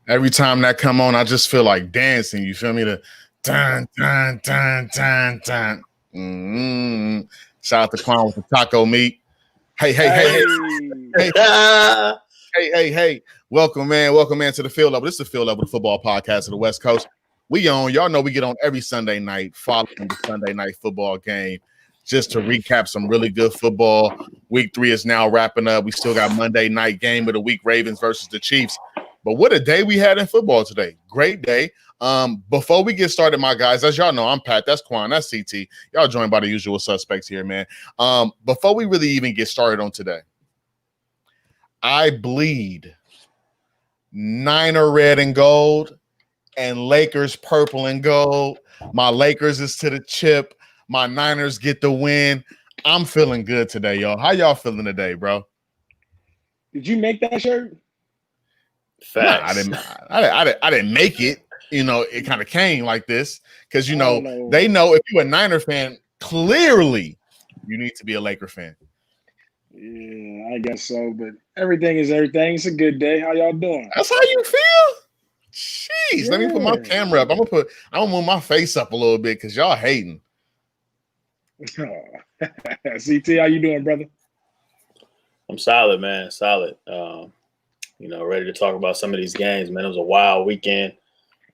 Every time that come on, I just feel like dancing. You feel me? The dun dun dun dun dun. Mm-hmm. Shout out to Quan with the taco meat. Hey, hey, hey, hey, Hey, hey, hey, hey, hey. Welcome, man. Welcome, man, to the Field Level. This is the Field Level Football Podcast of the West Coast. Y'all know we get on every Sunday night following the Sunday night football game just to recap some really good football. Week 3 is now wrapping up. We still got Monday night game of the week, Ravens versus the Chiefs. But what a day we had in football today. Great day. Before we get started, my guys, as y'all know, I'm Pat. That's Quan. That's CT. Y'all joined by the usual suspects here, man. Before we really even get started on today, I bleed Niner red and gold and Lakers purple and gold. My Lakers is to the chip. My Niners get the win. I'm feeling good today, y'all. How y'all feeling today, bro? did you make that shirt? Facts. Nah, I didn't make it. You know, it kind of came like this because I don't know. they know if you're a Niner fan, clearly you need to be a Laker fan. Yeah, I guess so. But everything is everything. It's a good day. How y'all doing? That's how you feel. Jeez, let me put my Yeah. camera up. I'm gonna move my face up a little bit because y'all hating. CT, how you doing, brother? I'm solid, man. Solid. Ready to talk about some of these games, man. It was a wild weekend.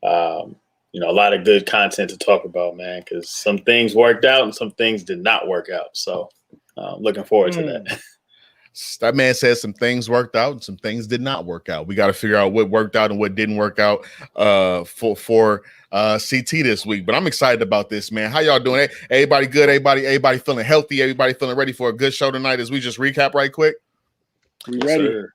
A lot of good content to talk about, man, because some things worked out and some things did not work out. So looking forward to that. That man said some things worked out and some things did not work out. We got to figure out what worked out and what didn't work out for CT this week. But I'm excited about this, man. How y'all doing? Hey, everybody good? Everybody feeling healthy? Everybody feeling ready for a good show tonight as we just recap right quick? We Yes, ready? sir.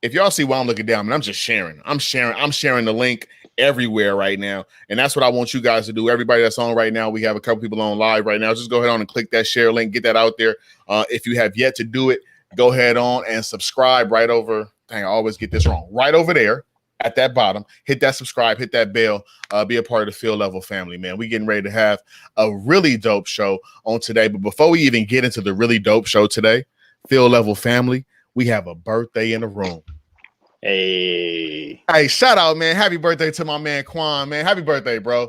If y'all see why I'm looking down, man, I'm just sharing. I'm sharing the link everywhere right now. And that's what I want you guys to do. Everybody that's on right now, we have a couple people on live right now. Just go ahead on and click that share link, get that out there. If you have yet to do it, go ahead on and subscribe right over. Dang, I always get this wrong. Right over there at that bottom. Hit that subscribe, hit that bell, be a part of the Field Level family, man. We getting ready to have a really dope show on today. But before we even get into the really dope show today, Field Level family, we have a birthday in the room. Hey, Shout out, man. Happy birthday to my man Quan, man. Happy birthday, bro.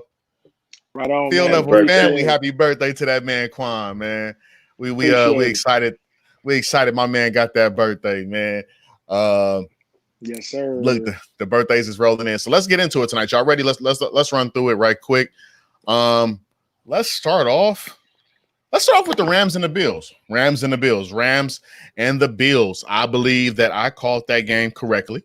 Right on, Field man. Level birthday. family, happy birthday to that man Quan, man. We Appreciate it. excited. We excited my man got that birthday, man. Yes, sir. Look, the birthdays is rolling in. So let's get into it tonight. Y'all ready? Let's run through it right quick. Let's start off with the Rams and the Bills. Rams and the Bills. I believe that I called that game correctly.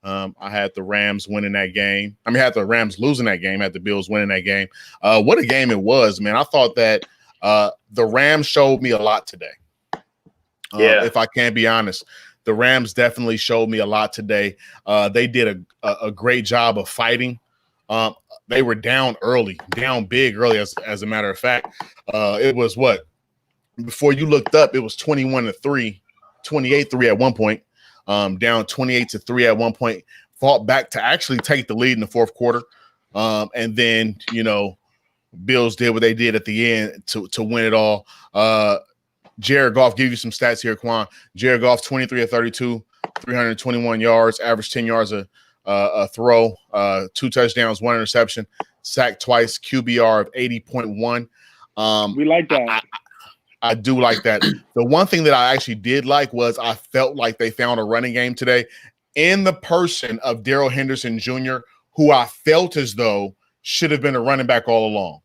I had the Rams winning that game. I had the Rams losing that game, had the Bills winning that game. What a game it was, man. I thought that the Rams showed me a lot today. If I can't be honest, the Rams definitely showed me a lot today. They did a great job of fighting. They were down big early, as a matter of fact. It was what? Before you looked up, it was 21-3, 28-3 at one point. Down 28-3 at one point. Fought back to actually take the lead in the fourth quarter. And then, Bills did what they did at the end to win it all. Jared Goff, give you some stats here, Quan. Jared Goff, 23-32, 321 yards, average 10 yards a throw, 2 touchdowns, 1 interception, sacked twice, QBR of 80.1. We like that. I do like that. The one thing that I actually did like was I felt like they found a running game today in the person of Darrell Henderson Jr., who I felt as though should have been a running back all along.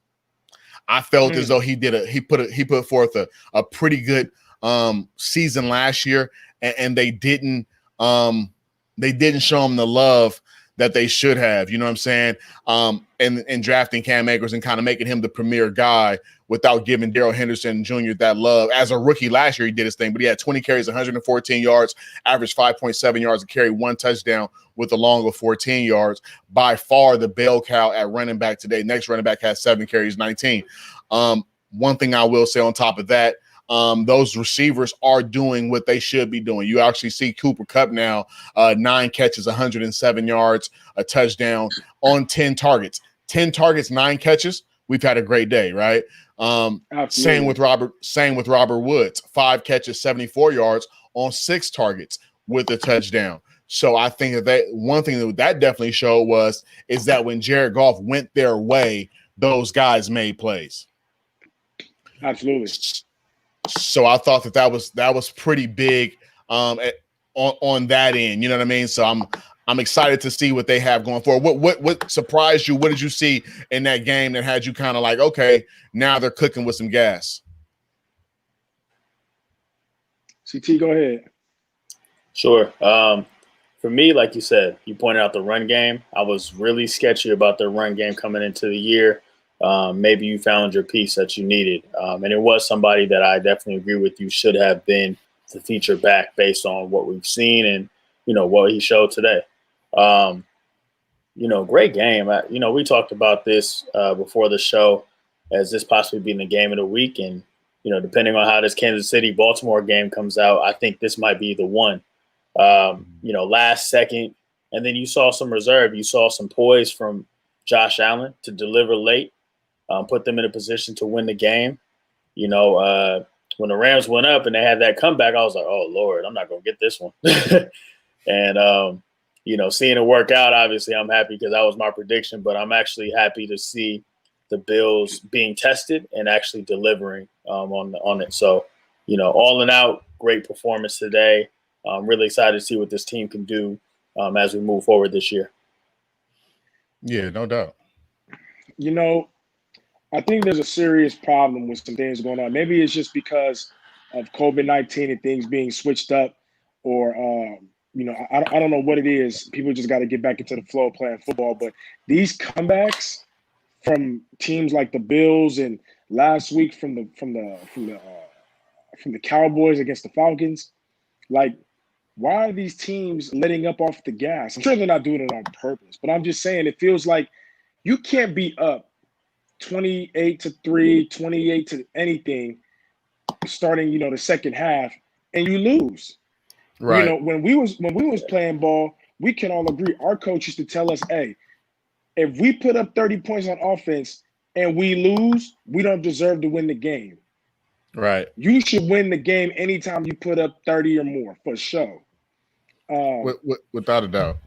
I felt as though he put forth a pretty good season last year, and they didn't show him the love that they should have. You know what I'm saying? And drafting Cam Akers and kind of making him the premier guy without giving Darrell Henderson Jr. that love. As a rookie last year, he did his thing, but he had 20 carries, 114 yards, averaged 5.7 yards a carry, 1 touchdown with a long of 14 yards. By far the bell cow at running back today. Next running back has 7 carries, 19. One thing I will say on top of that, those receivers are doing what they should be doing. You actually see Cooper Kupp now, 9 catches, 107 yards, a touchdown on 10 targets. 10 targets, 9 catches. We've had a great day, right? Same with Robert Woods, 5 catches, 74 yards on 6 targets with a touchdown. So I think that one thing that definitely showed is that when Jared Goff went their way, those guys made plays. Absolutely. So I thought that was pretty big on that end. You know what I mean? So I'm excited to see what they have going forward. What surprised you? What did you see in that game that had you kind of like, okay, now they're cooking with some gas? CT, go ahead. Sure. For me, like you said, you pointed out the run game. I was really sketchy about their run game coming into the year. Maybe you found your piece that you needed. And it was somebody that I definitely agree with you should have been the feature back based on what we've seen and, what he showed today. Great game. We talked about this before the show as this possibly being the game of the week. And, depending on how this Kansas City-Baltimore game comes out, I think this might be the one. Last second. And then you saw some reserve. You saw some poise from Josh Allen to deliver late, put them in a position to win the game. When the Rams went up and they had that comeback, I was like, oh, Lord, I'm not going to get this one. And, seeing it work out, obviously I'm happy because that was my prediction, but I'm actually happy to see the Bills being tested and actually delivering on it. So, all in out, great performance today. I'm really excited to see what this team can do as we move forward this year. Yeah, no doubt. I think there's a serious problem with some things going on. Maybe it's just because of COVID-19 and things being switched up, or I don't know what it is. People just got to get back into the flow of playing football. But these comebacks from teams like the Bills and last week from the Cowboys against the Falcons, like, why are these teams letting up off the gas? I'm sure they're not doing it on purpose, but I'm just saying it feels like you can't be up 28-3, 28 to anything starting, the second half, and you lose. Right. When we was playing ball, we can all agree. Our coach used to tell us, hey, if we put up 30 points on offense and we lose, we don't deserve to win the game. Right. You should win the game anytime you put up 30 or more, for sure. Without a doubt.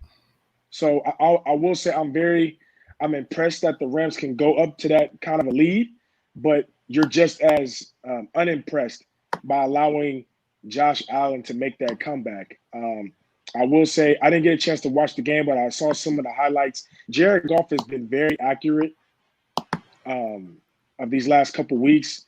So I will say I'm impressed that the Rams can go up to that kind of a lead, but you're just as unimpressed by allowing Josh Allen to make that comeback. I will say I didn't get a chance to watch the game, but I saw some of the highlights. Jared Goff has been very accurate of these last couple weeks,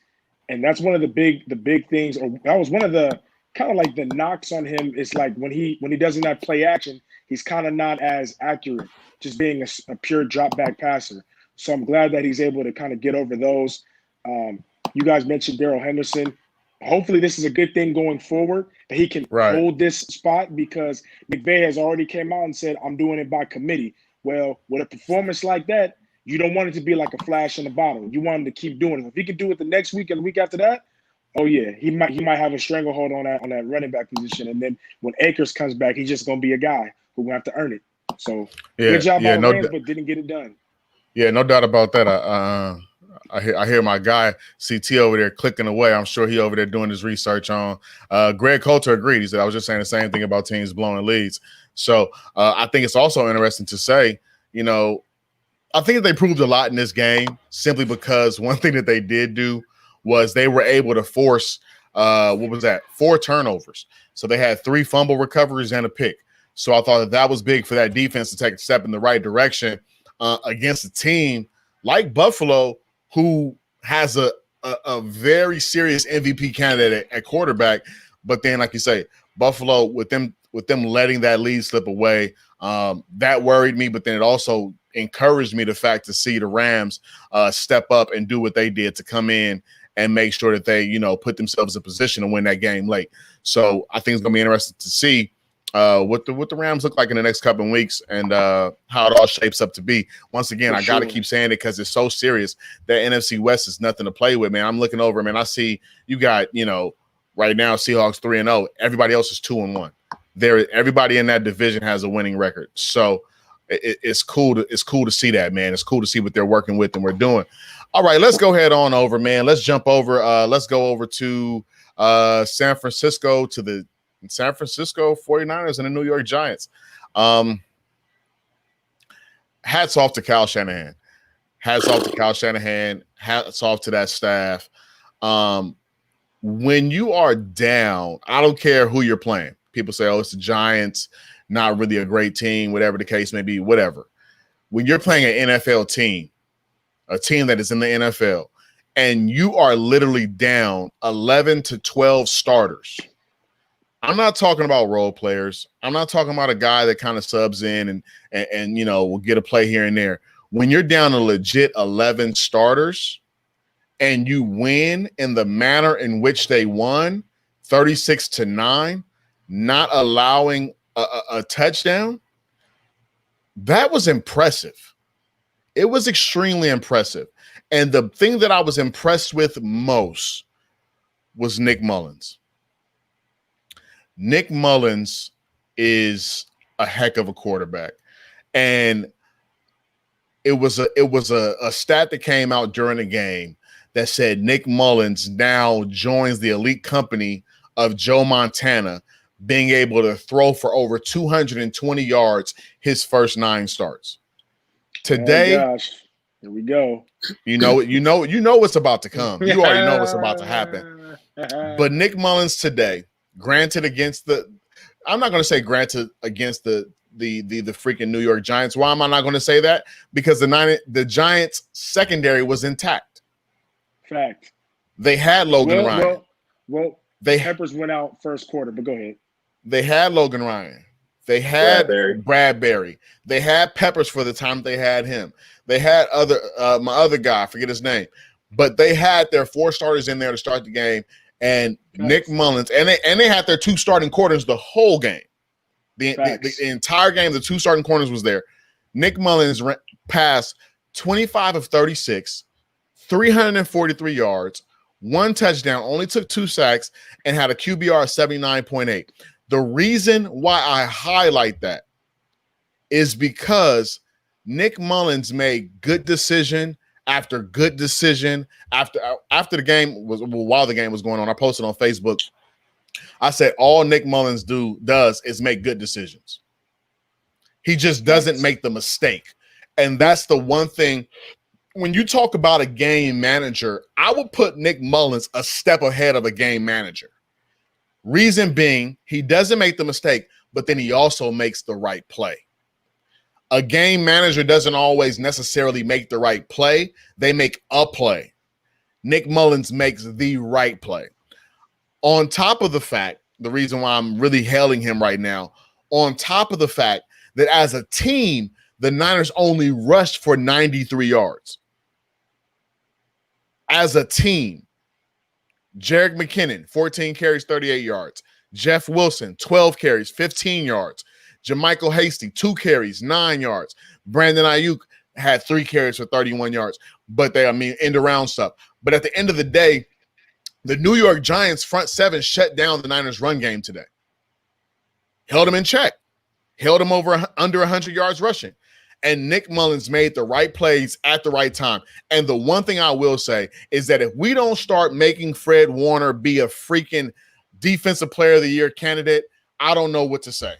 and that's one of the big things. Or that was one of the kind of like the knocks on him. Is like when he doesn't have play action, he's kind of not as accurate, just being a pure drop back passer. So I'm glad that he's able to kind of get over those. You guys mentioned Darrell Henderson. Hopefully this is a good thing going forward, that he can hold this spot, because McVay has already came out and said, I'm doing it by committee. Well, with a performance like that, you don't want it to be like a flash in the bottle. You want him to keep doing it. If he can do it the next week and the week after that, oh yeah, he might have a stranglehold on that running back position. And then when Akers comes back, he's just gonna be a guy who will have to earn it. So good job by the Rams, but didn't get it done. Yeah, no doubt about that. I hear my guy CT over there clicking away. I'm sure he over there doing his research on. Greg Coulter agreed. He said, I was just saying the same thing about teams blowing leads. So I think it's also interesting to say, I think that they proved a lot in this game, simply because one thing that they did do was they were able to force, 4 turnovers. So they had 3 fumble recoveries and a pick. So I thought that was big for that defense to take a step in the right direction against a team like Buffalo, who has a very serious MVP candidate at quarterback. But then, like you say, Buffalo, with them letting that lead slip away, that worried me. But then it also encouraged me, the fact to see the Rams step up and do what they did to come in and make sure that they, put themselves in position to win that game late. So I think it's going to be interesting to see what the Rams look like in the next couple of weeks, and how it all shapes up to be. Once again, I got to keep saying it because it's so serious. That NFC West is nothing to play with, man. I'm looking over, man. I see you got, right now Seahawks 3-0. Everybody else is 2-1. Everybody in that division has a winning record. So it's cool to see that, man. It's cool to see what they're working with and we're doing. All right, let's go head on over, man. Let's jump over. Let's go over to San Francisco, to the San Francisco 49ers and the New York Giants. Hats off to Kyle Shanahan. Hats off to Kyle Shanahan. Hats off to that staff. When you are down, I don't care who you're playing. People say, oh, it's the Giants, not really a great team, whatever the case may be, whatever. When you're playing an NFL team, a team that is in the NFL, and you are literally down 11 to 12 starters. I'm not talking about role players. I'm not talking about a guy that kind of subs in and you know will get a play here and there. When you're down a legit 11 starters and you win in the manner in which they won, 36-9, not allowing a touchdown, that was impressive. It was extremely impressive. And the thing that I was impressed with most was Nick Mullins. Nick Mullins is a heck of a quarterback. And it was a stat that came out during the game that said Nick Mullins now joins the elite company of Joe Montana, being able to throw for over 220 yards his first 9 starts. Today, oh gosh, here we go. You know what's about to come. You already know what's about to happen. But Nick Mullins today, granted against the freaking New York Giants. Why am I not going to say that? Because the Giants secondary was intact. Fact. They had Logan Ryan. Peppers went out first quarter, but go ahead. They had Logan Ryan. They had Bradbury. They had Peppers for the time they had him. They had my other guy, I forget his name, but they had their 4 starters in there to start the game. And Nick Mullins, and they had their 2 starting corners the whole game. The entire game, the 2 starting corners was there. Nick Mullins passed 25 of 36, 343 yards, 1 touchdown, only took 2 sacks, and had a QBR of 79.8. The reason why I highlight that is because Nick Mullins made good decision after good decision after the game was while the game was going on. I posted on Facebook. I said all Nick Mullins does is make good decisions. He just doesn't make the mistake. And that's the one thing. When you talk about a game manager, I would put Nick Mullins a step ahead of a game manager. Reason being, he doesn't make the mistake, but then he also makes the right play. A game manager doesn't always necessarily make the right play. They make a play. Nick Mullins makes the right play. On top of the fact, the reason why I'm really hailing him right now, on top of the fact that as a team, the Niners only rushed for 93 yards. As a team, Jerick McKinnon, 14 carries, 38 yards. Jeff Wilson, 12 carries, 15 yards. JaMycal Hasty, 2 carries, 9 yards. Brandon Ayuk had 3 carries for 31 yards. But end around stuff. But at the end of the day, the New York Giants front 7 shut down the Niners run game today. Held them in check. Held them under 100 yards rushing. And Nick Mullins made the right plays at the right time. And the one thing I will say is that if we don't start making Fred Warner be a freaking defensive player of the year candidate, I don't know what to say.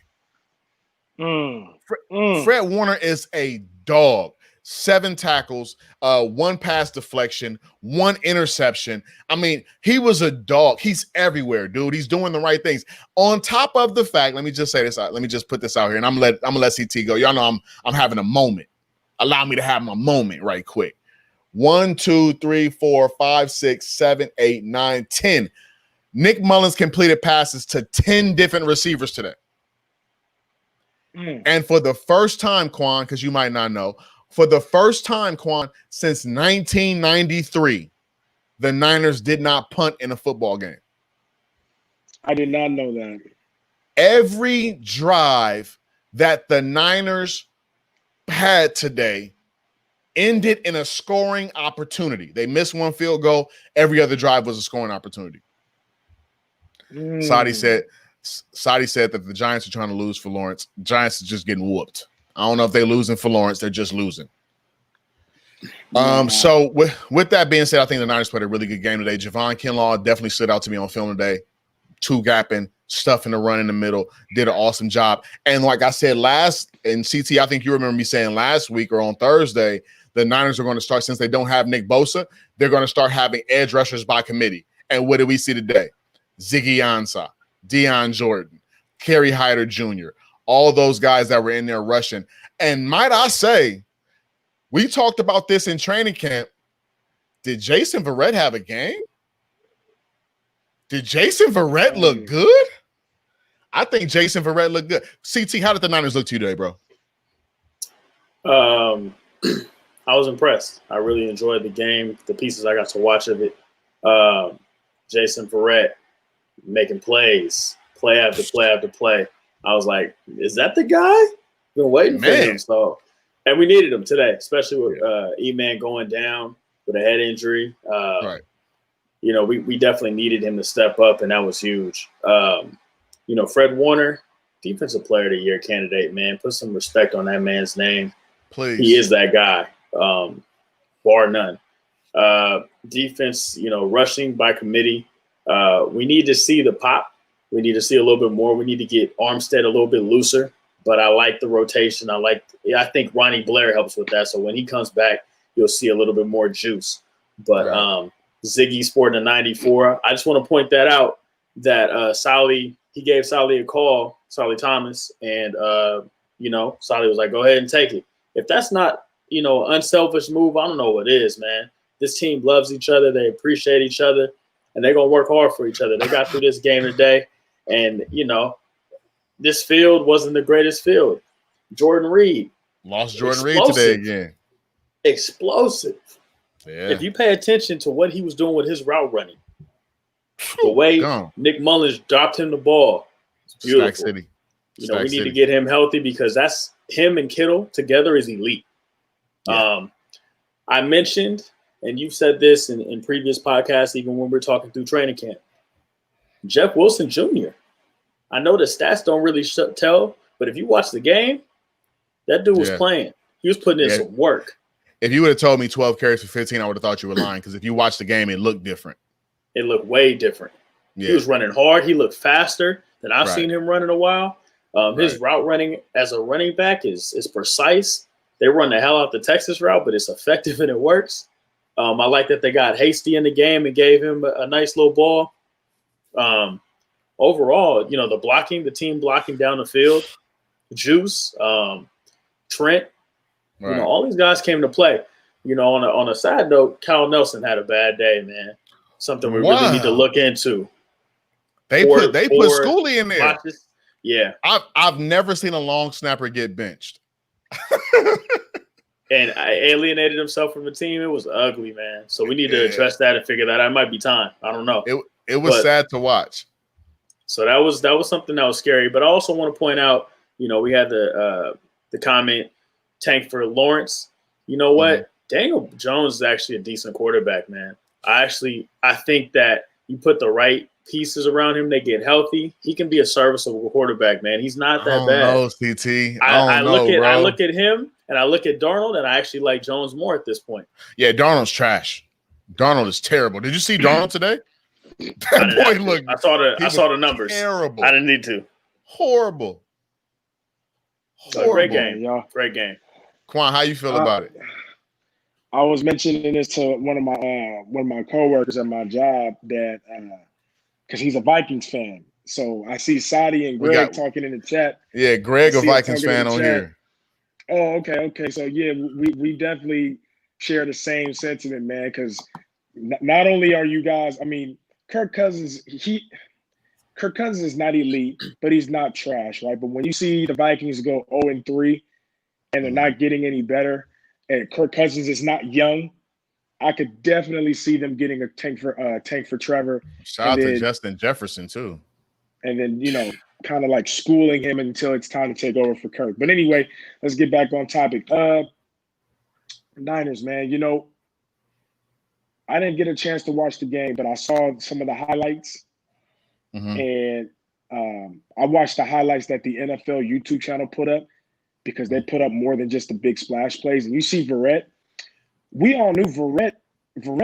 Fred Warner is a dog. 7 tackles, 1 pass deflection, 1 interception. I mean, he was a dog. He's everywhere, dude. He's doing the right things. On top of the fact, let me just say this. Let me just put this out here, and I'm gonna let CT go. Y'all know I'm having a moment. Allow me to have my moment right quick. 1, 2, 3, 4, 5, 6, 7, 8, 9, 10. Nick Mullins completed passes to 10 different receivers today. And for the first time, Quan, because you might not know, for the first time, Quan, since 1993, the Niners did not punt in a football game. I did not know that. Every drive that the Niners had today ended in a scoring opportunity. They missed 1 field goal. Every other drive was a scoring opportunity. Sadi said that the Giants are trying to lose for Lawrence. Giants are just getting whooped. I don't know if they're losing for Lawrence. They're just losing. So with that being said, I think the Niners played a really good game today. Javon Kinlaw definitely stood out to me on film today. 2 gapping, stuff in the run in the middle, did an awesome job. And like I said CT, I think you remember me saying last week or on Thursday, the Niners are going to start, since they don't have Nick Bosa, they're going to start having edge rushers by committee. And what did we see today? Ziggy Ansah, Deion Jordan, Kerry Hyder Jr., all those guys that were in there rushing. And might I say, we talked about this in training camp. Did Jason Verrett have a game? Did Jason Verrett look good? I think Jason Verrett looked good. CT, how did the Niners look to you today, bro? I was impressed. I really enjoyed the game, the pieces I got to watch of it. Jason Verrett making plays, play after play after play. I was like, is that the guy? Been waiting for him. So, and we needed him today, especially with E-Man going down with a head injury. Right. You know, we definitely needed him to step up, and that was huge. You know, Fred Warner, Defensive Player of the Year candidate, man. Put some respect on that man's name. Please. He is that guy, bar none. Defense, you know, rushing by committee. We need to see the pop. We need to see a little bit more. We need to get Armstead a little bit looser. But I like the rotation. I think Ronnie Blair helps with that. So when he comes back, you'll see a little bit more juice. But Ziggy sporting a 94. I just want to point that out that Solly, he gave Solly a call, Solly Thomas, and you know, Solly was like, go ahead and take it. If that's not, you know, unselfish move, I don't know what is, man. This team loves each other. They appreciate each other, and they're going to work hard for each other. They got through this game today, and, you know, this field wasn't the greatest field. Jordan Reed. Lost Jordan Reed today again. Explosive. Yeah. If you pay attention to what he was doing with his route running, the way Nick Mullins dropped him the ball, it's beautiful. Stack City. You know, we need to get him healthy because that's him and Kittle together is elite. Yeah. I mentioned, and you've said this in previous podcasts, even when we're talking through training camp, Jeff Wilson Jr. I know the stats don't really tell, but if you watch the game, that dude was playing. He was putting in some work. If you would have told me 12 carries for 15, I would have thought you were lying because if you watch the game, it looked different. It looked way different. Yeah. He was running hard. He looked faster than I've seen him run in a while. His route running as a running back is precise. They run the hell out the Texas route, but it's effective and it works. I like that they got Hasty in the game and gave him a nice little ball. Overall, you know, the team blocking down the field, Juice, Trent, you know, all these guys came to play. You know, on a side note, Kyle Nelson had a bad day, man. Something we really need to look into. They put Schooley in there. Watches. Yeah, I've never seen a long snapper get benched. And I alienated himself from the team. It was ugly, man. So we need to address that and figure that out. It might be time. I don't know. It was sad to watch. So that was something that was scary. But I also want to point out, you know, we had the comment tank for Lawrence. You know what? Mm-hmm. Daniel Jones is actually a decent quarterback, man. I think that you put the right pieces around him, they get healthy. He can be a serviceable quarterback, man. He's not that bad. No, CT. I look at him and I look at Darnold, and I actually like Jones more at this point. Yeah, Darnold's trash. Darnold is terrible. Did you see Darnold today? That boy looked. I saw the numbers. Terrible. I didn't need to. Horrible. Great game, y'all. Great game. Quan, how you feel about it? I was mentioning this to one of my coworkers at my job that because he's a Vikings fan. So I see Sadi and Greg talking in the chat. Yeah, Greg, a Vikings fan on here. Oh, okay. So yeah, we definitely share the same sentiment, man. Because not only are you guys, I mean, Kirk Cousins is not elite, but he's not trash, right? But when you see the Vikings go 0-3 and they're not getting any better, and Kirk Cousins is not young, I could definitely see them getting a tank for Trevor. Shout out to Justin Jefferson too. And then, you know, kind of like schooling him until it's time to take over for Kirk. But anyway, let's get back on topic. Niners, man, you know, I didn't get a chance to watch the game, but I saw some of the highlights. Mm-hmm. And I watched the highlights that the NFL YouTube channel put up because they put up more than just the big splash plays. And you see Verrett. We all knew Verrett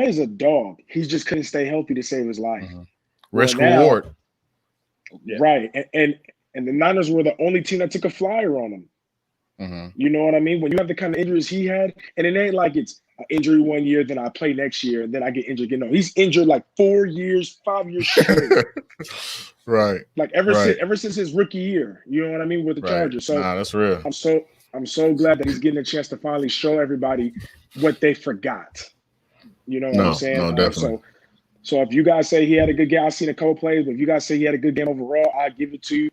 is a dog. He just couldn't stay healthy to save his life. Mm-hmm. Risk reward. Yeah. Right. And the Niners were the only team that took a flyer on him. You know what I mean? When you have the kind of injuries he had, and it ain't like it's an injury 1 year, then I play next year, and then I get injured again. No, he's injured like 4 years, 5 years straight. Right. Like ever since his rookie year. You know what I mean? With the Chargers. So that's real. I'm so glad that he's getting a chance to finally show everybody what they forgot. You know what I'm saying? No, definitely. So if you guys say he had a good game, I've seen a couple plays, but if you guys say he had a good game overall, I give it to you.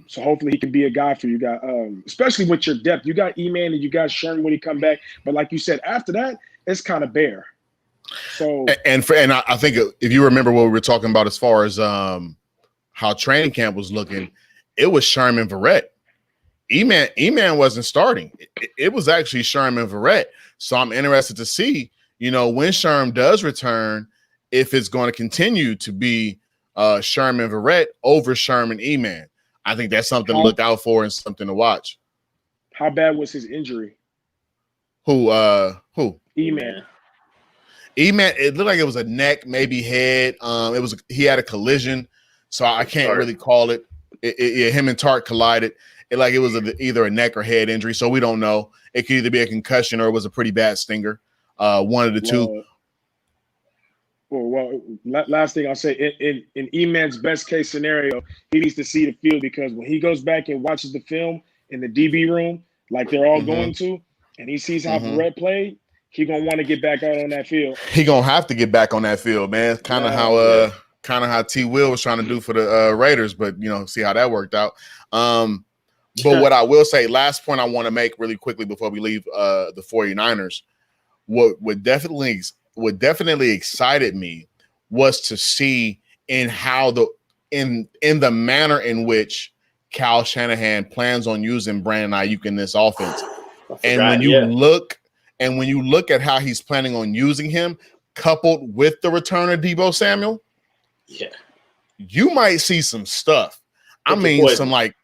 So hopefully he can be a guy for you guys, especially with your depth. You got E-Man and you got Sherman when he come back, but like you said, after that, it's kind of bare. So and I think if you remember what we were talking about as far as how training camp was looking, it was Sherman Verrett. E-Man wasn't starting. It was actually Sherman Verrett. So I'm interested to see, when Sherm does return, if it's going to continue to be Sherman Verrett over Sherman E-Man. I think that's something to look out for and something to watch. How bad was his injury? Who? E-Man. E-Man, it looked like it was a neck, maybe head. He had a collision, so I can't really call it. Him and Tart collided. It was either a neck or head injury, so we don't know. It could either be a concussion or it was a pretty bad stinger. One of the two. Well, last thing I'll say, in E-Man's best case scenario, he needs to see the field, because when he goes back and watches the film in the DB room, like they're all going to, and he sees how Verrett played, he gonna want to get back out on that field. He gonna have to get back on that field, man. Kind of how T. Will was trying to do for the Raiders, but see how that worked out. But what I will say, last point I want to make really quickly before we leave the 49ers, what definitely excited me was to see in the manner in which Kyle Shanahan plans on using Brandon Ayuk in this offense. And when you look at how he's planning on using him, coupled with the return of Deebo Samuel, you might see some stuff. Some like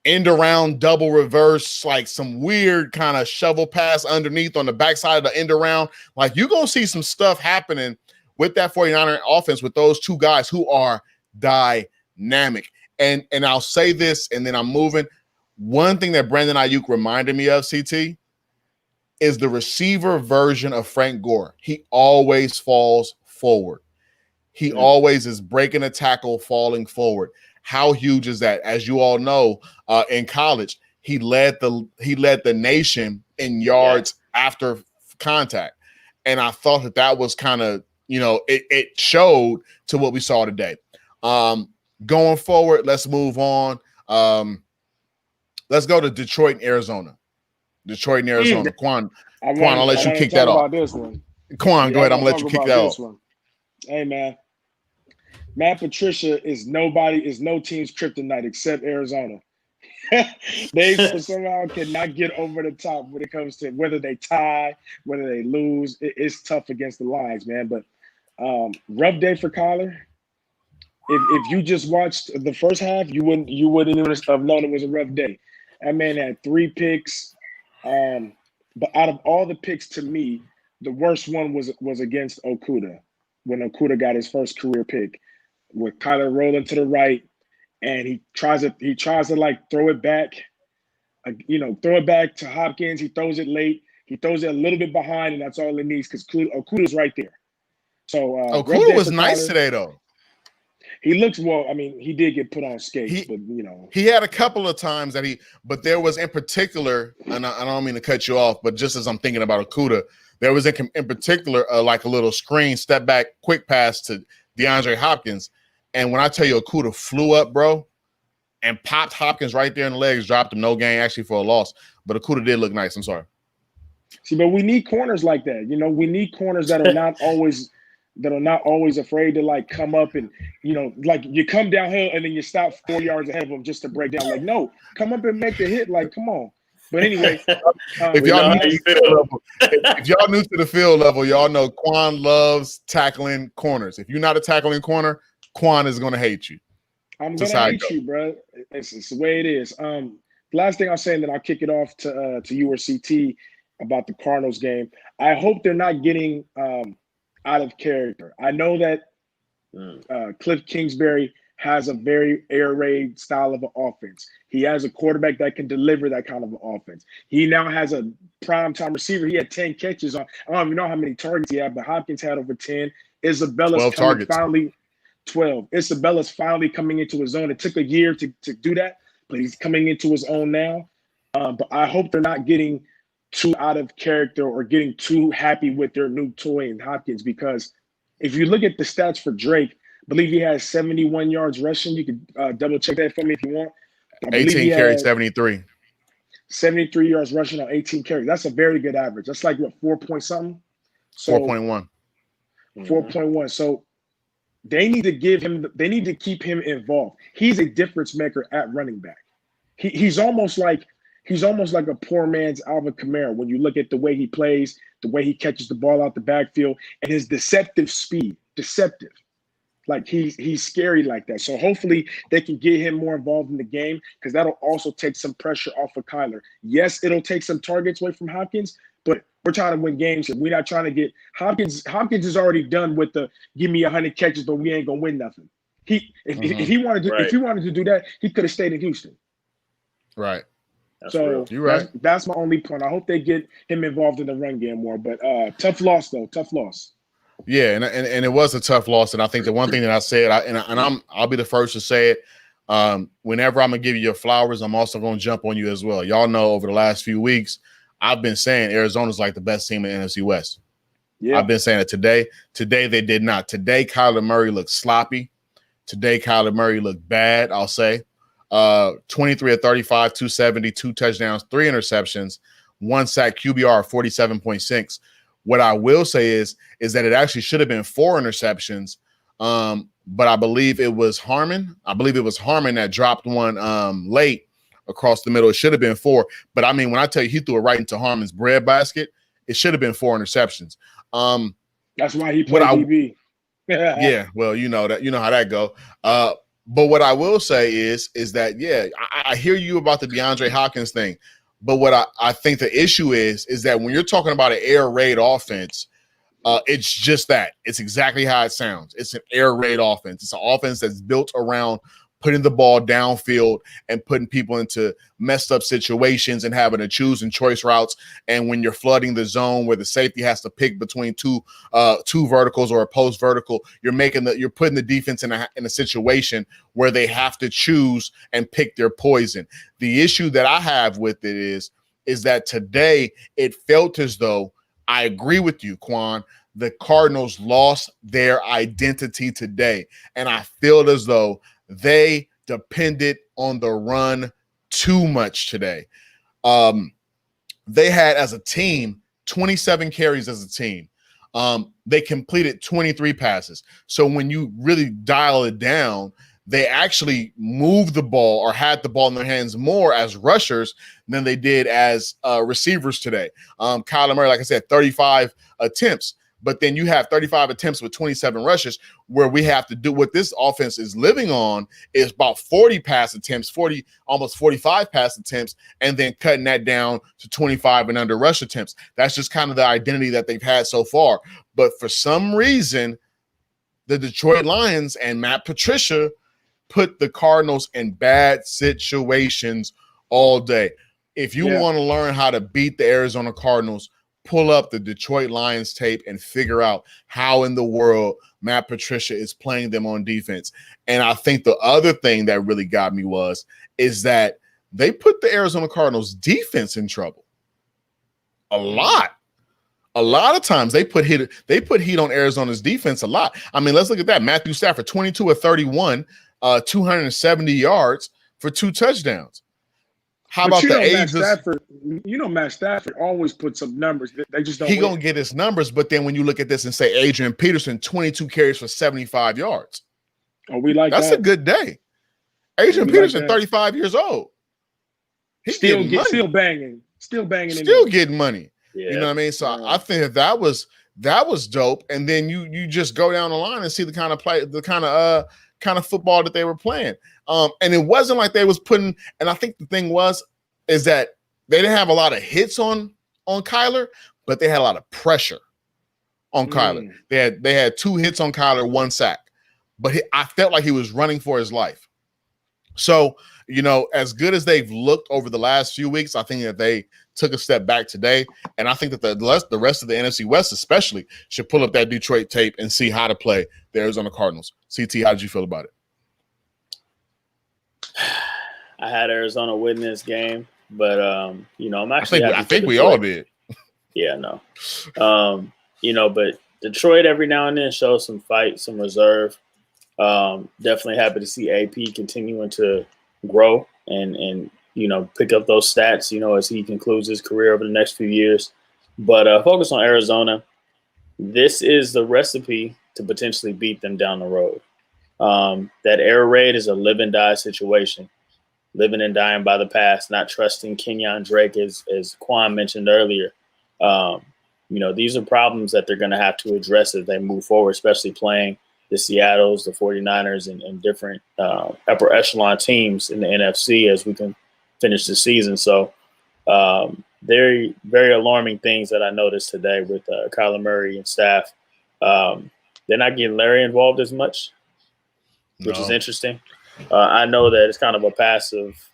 end around double reverse, like some weird kind of shovel pass underneath on the backside of the end around. Like you're going to see some stuff happening with that 49er offense with those two guys who are dynamic. And I'll say this, and then I'm moving. One thing that Brandon Ayuk reminded me of, CT, is the receiver version of Frank Gore. He always falls forward. He always is breaking a tackle, falling forward. How huge is that? As you all know, in college, he led the nation in yards after contact, and I thought that was kind of it showed to what we saw today. Going forward, let's move on. Let's go to Detroit and Arizona. Quan, I'll let you kick that off. Quan, go ahead. I'm gonna let you kick that off. Hey man. Matt Patricia is no team's kryptonite except Arizona. They somehow cannot get over the top when it comes to whether they tie, whether they lose. It's tough against the Lions, man. But rough day for Kyler. If you just watched the first half, you wouldn't even have known it was a rough day. That man had 3 picks. But out of all the picks, to me, the worst one was against Okudah, when Okudah got his first career pick, with Kyler rolling to the right, and he tries to like throw it back, throw it back to Hopkins. He throws it late. He throws it a little bit behind, and that's all it needs because Okudah's right there. So Okudah was nice today, though. He looks well. I mean, he did get put on skates, but he had a couple of times but there was in particular, and I don't mean to cut you off, but just as I'm thinking about Okudah, there was in particular like a little screen step back quick pass to DeAndre Hopkins, and when I tell you Okudah flew up, bro, and popped Hopkins right there in the legs, dropped him, no gain actually for a loss, but Okudah did look nice. I'm sorry. See, but we need corners like that. We need corners that are not always afraid to like come up and like you come downhill and then you stop 4 yards ahead of them just to break down. Like, no, come up and make the hit. Like, come on. But anyway, if y'all new to the field level, y'all know Quan loves tackling corners. If you're not a tackling corner, Quan is going to hate you. I'm going to hate you, bro. It's the way it is. The last thing I'll say, and then I'll kick it off to you or CT about the Cardinals game. I hope they're not getting out of character. I know that Cliff Kingsbury has a very air raid style of an offense. He has a quarterback that can deliver that kind of an offense. He now has a primetime receiver. He had 10 catches on. I don't even know how many targets he had, but Hopkins had over 10. Isabella's 12 targets. finally 12. Isabella's finally coming into his own. It took a year to do that, but he's coming into his own now. But I hope they're not getting too out of character or getting too happy with their new toy in Hopkins, because if you look at the stats for Drake, I believe he has 71 yards rushing. You could double check that for me if you want. 18 carries, 73. 73 yards rushing on 18 carries. That's a very good average. That's like what, 4 point something? So 4.1. 4.1. So they need to keep him involved. He's a difference maker at running back. He's almost like a poor man's Alvin Kamara when you look at the way he plays, the way he catches the ball out the backfield, and his deceptive speed. Deceptive. Like he's scary like that. So hopefully they can get him more involved in the game, because that'll also take some pressure off of Kyler. Yes, it'll take some targets away from Hopkins, but we're trying to win games, and we're not trying to get Hopkins. Hopkins is already done with the give me 100 catches, but we ain't gonna win nothing. If he wanted to do that, he could have stayed in Houston. Right. That's so real. You're right. That's my only point. I hope they get him involved in the run game more. But tough loss though. Tough loss. Yeah, and it was a tough loss. And I think the one thing that I said, I'll be the first to say it. Whenever I'm gonna give you your flowers, I'm also gonna jump on you as well. Y'all know over the last few weeks, I've been saying Arizona's like the best team in the NFC West. Yeah, I've been saying it today. Today they did not. Today Kyler Murray looked sloppy. Today Kyler Murray looked bad. I'll say. 23 of 35, 270, 2 touchdowns, 3 interceptions, 1 sack, QBR 47.6. What I will say is that it actually should have been 4 interceptions. But I believe it was Harmon. That dropped one late across the middle. It should have been 4. But I mean, when I tell you he threw it right into Harmon's breadbasket, it should have been 4 interceptions. That's why he played DB. Yeah, well, you know how that go. But what I will say is that, yeah, I hear you about the DeAndre Hopkins thing. But what I think the issue is that when you're talking about an air raid offense, it's just that. It's exactly how it sounds. It's an air raid offense. It's an offense that's built around putting the ball downfield and putting people into messed up situations and having to choose and choice routes. And when you're flooding the zone where the safety has to pick between two verticals or a post vertical, you're putting the defense in a situation where they have to choose and pick their poison. The issue that I have with it is that today it felt as though, I agree with you, Quan, the Cardinals lost their identity today. And I feel as though they depended on the run too much today. They had, as a team, 27 carries as a team. They completed 23 passes. So when you really dial it down, they actually moved the ball or had the ball in their hands more as rushers than they did as receivers today. Kyler Murray, like I said, 35 attempts. But then you have 35 attempts with 27 rushes, where we have to do what this offense is living on is about 40 pass attempts, almost 45 pass attempts, and then cutting that down to 25 and under rush attempts. That's just kind of the identity that they've had so far. But for some reason, the Detroit Lions and Matt Patricia put the Cardinals in bad situations all day. If you want to learn how to beat the Arizona Cardinals, pull up the Detroit Lions tape and figure out how in the world Matt Patricia is playing them on defense. And I think the other thing that really got me is that they put the Arizona Cardinals defense in trouble. A lot of times they put heat on Arizona's defense a lot. I mean, let's look at that. Matthew Stafford, 22 of 31, 270 yards for 2 touchdowns. How about the age? Matt Stafford always puts up numbers. They just don't. He gonna get his numbers, but then when you look at this and say Adrian Peterson, 22 carries for 75 yards. Oh, we like that's that. a good day. Adrian Peterson, 35 years old. He's still banging, getting money. Yeah. You know what I mean? So I think that was dope. And then you just go down the line and see the kind of play, the kind of football that they were playing. And it wasn't like they was putting, and I think the thing is that they didn't have a lot of hits on Kyler, but they had a lot of pressure on Kyler. They had 2 hits on Kyler, 1 sack. but I felt like he was running for his life. So, as good as they've looked over the last few weeks, I think that they took a step back today. And I think that the rest of the NFC West especially should pull up that Detroit tape and see how to play the Arizona Cardinals. CT, how did you feel about it? I had Arizona win this game, but I'm actually I think we all did. Yeah, no. But Detroit every now and then shows some fight, some reserve. Definitely happy to see AP continuing to grow and pick up those stats, as he concludes his career over the next few years. But focus on Arizona. This is the recipe to potentially beat them down the road. That air raid is a live and die situation. Living and dying by the past, not trusting Kenyon Drake, as Quan mentioned earlier. These are problems that they're going to have to address as they move forward, especially playing the Seattles, the 49ers, and different upper echelon teams in the NFC as we can finish the season. So very, very alarming things that I noticed today with Kyler Murray and staff. They're not getting Larry involved as much, which is interesting. I know that it's kind of a passive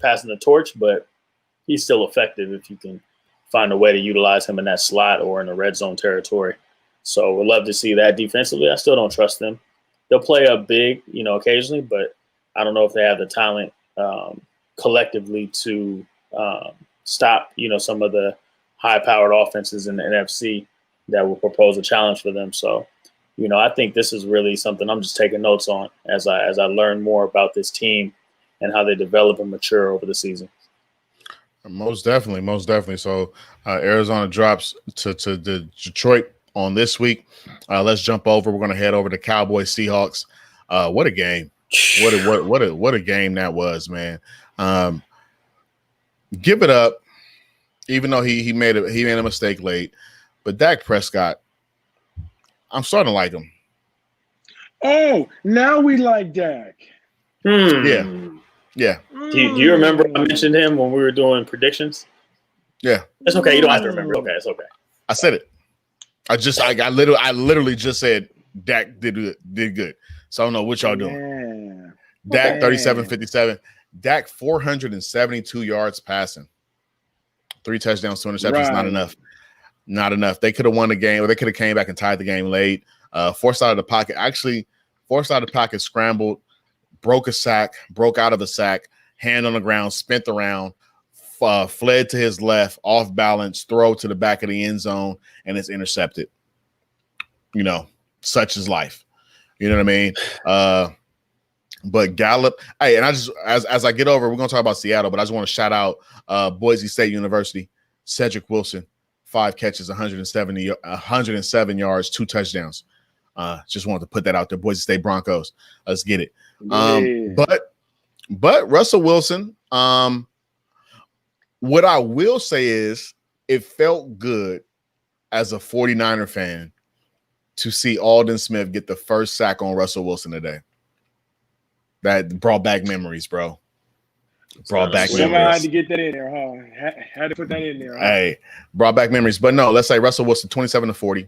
passing the torch, but he's still effective if you can find a way to utilize him in that slot or in the red zone territory. So we'd love to see that defensively. I still don't trust them. They'll play up big, occasionally, but I don't know if they have the talent collectively to stop, some of the high-powered offenses in the NFC that will propose a challenge for them. So, I think this is really something I'm just taking notes on as I learn more about this team and how they develop and mature over the season. Most definitely. So Arizona drops to the Detroit on this week. Let's jump over. We're going to head over to Cowboys Seahawks. What a game! What a game that was, man. Give it up, even though he made a mistake late. But Dak Prescott, I'm starting to like him. Oh, now we like Dak. Yeah. Do you remember I mentioned him when we were doing predictions? Yeah. That's okay. You don't have to remember. Okay, it's okay. I said it. I literally just said Dak did good. So I don't know what y'all doing. Dak 37-57. Dak 472 yards passing. 3 touchdowns, 2 interceptions. Right. Not enough. They could have won the game, or they could have came back and tied the game late. Forced out of the pocket, scrambled, broke out of the sack, hand on the ground, spent the round, fled to his left, off balance, throw to the back of the end zone, and it's intercepted. Such is life. You know what I mean? But Gallup, hey, and I just as I get over, we're gonna talk about Seattle, but I just want to shout out Boise State University, Cedric Wilson, 5 catches, 107 yards, 2 touchdowns. Just wanted to put that out there. Boise State Broncos. Let's get it. But Russell Wilson, what I will say is it felt good as a 49er fan to see Aldon Smith get the first sack on Russell Wilson today. That brought back memories, bro. Brought back memories. Somehow had to get that in there, huh? Had to put that in there. Huh? Hey, brought back memories. But no, let's say Russell Wilson, 27-40,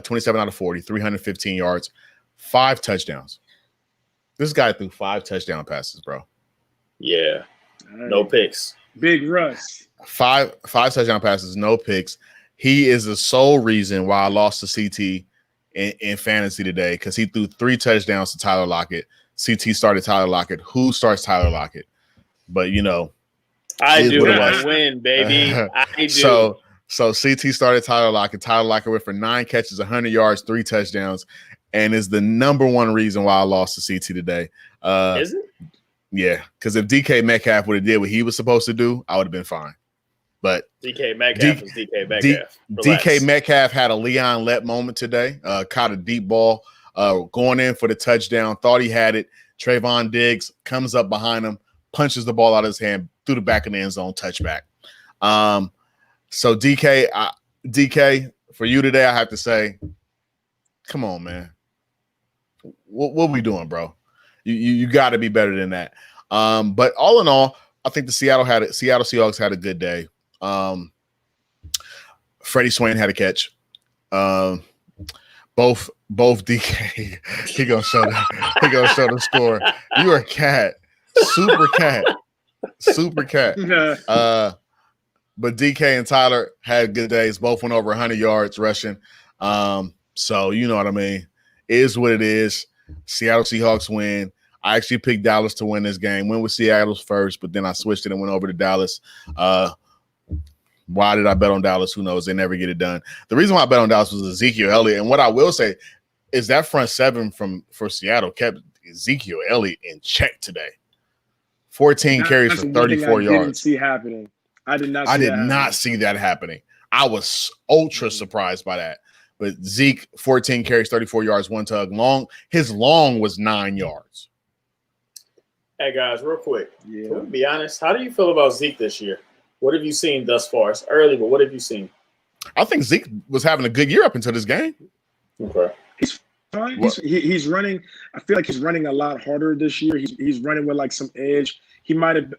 27 out of 40, 315 yards, 5 touchdowns. This guy threw 5 touchdown passes, bro. Yeah. No picks. Big Russ. 5 touchdown passes, no picks. He is the sole reason why I lost to CT in fantasy today, because he threw 3 touchdowns to Tyler Lockett. CT started Tyler Lockett. Who starts Tyler Lockett? But I do. I win, baby. I do. So CT started Tyler Lockett. Tyler Lockett went for 9 catches, 100 yards, 3 touchdowns, and is the number one reason why I lost to CT today. Is it? Yeah, because if DK Metcalf would have did what he was supposed to do, I would have been fine. But DK Metcalf is DK Metcalf. DK Metcalf had a Leon Lett moment today. Caught a deep ball, going in for the touchdown. Thought he had it. Trayvon Diggs comes up behind him, punches the ball out of his hand through the back of the end zone, touchback. So DK, for you today, I have to say, come on, man. What we doing, bro? You got to be better than that. But all in all, I think the Seattle Seahawks had a good day. Freddie Swain had a catch. both DK. He gonna show the score. You are cat, super cat. But DK and Tyler had good days. Both went over 100 yards rushing. So you know what I mean. It is what it is. Seattle Seahawks win. I actually picked Dallas to win this game. Went with Seattle first, but then I switched it and went over to Dallas. Why did I bet on Dallas? Who knows? They never get it done. The reason why I bet on Dallas was Ezekiel Elliott. And what I will say is that front seven for Seattle kept Ezekiel Elliott in check today. 14 carries for 34 yards. Didn't see happening. I did not see that happening. I was ultra surprised by that. But Zeke, 14 carries, 34 yards, one tug. His long was 9 yards. Hey, guys, real quick. Yeah. Can we be honest? How do you feel about Zeke this year? What have you seen thus far? It's early, but what have you seen? I think Zeke was having a good year up until this game. Okay. He's fine. He's running. I feel like he's running a lot harder this year. He's running with like some edge. He might have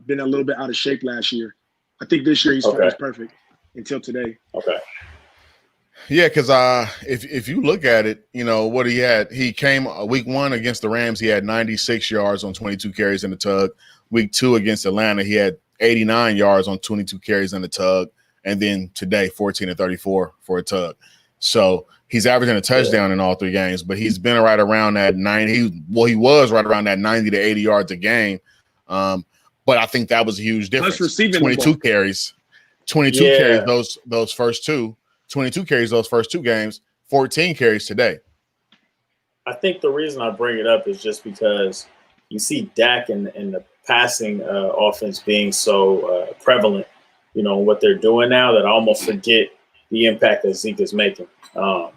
been a little bit out of shape last year. I think this year he's perfect until today. Okay. Yeah, because if you look at it, you know what he had. He came week 1 against the Rams. He had 96 yards on 22 carries in the tug. Week 2 against Atlanta, he had 89 yards on 22 carries in the tug. And then today, 14 and 34 for a tug. So he's averaging a touchdown in all 3 games, but he's been right around that 90. He was right around that 90 to 80 yards a game. But I think that was a huge difference. 22 carries. 22 carries those first two. 22 carries those first 2 games, 14 carries today. I think the reason I bring it up is just because you see Dak and the passing offense being so prevalent, you know, what they're doing now, that I almost forget the impact that Zeke is making. You